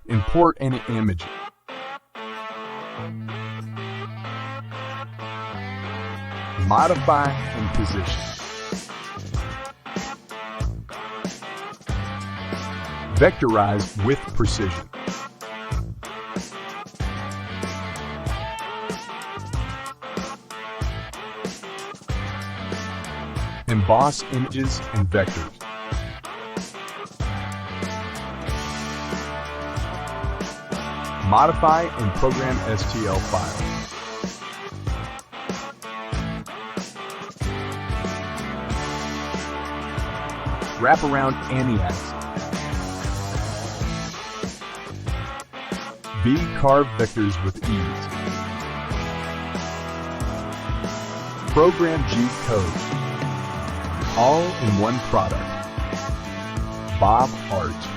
Import an image. Modify and position. Vectorize with precision. Emboss images and vectors. Modify and program STL files. Wrap around any axis. V-carve vectors with ease. Program G-code. All in one product. BobART.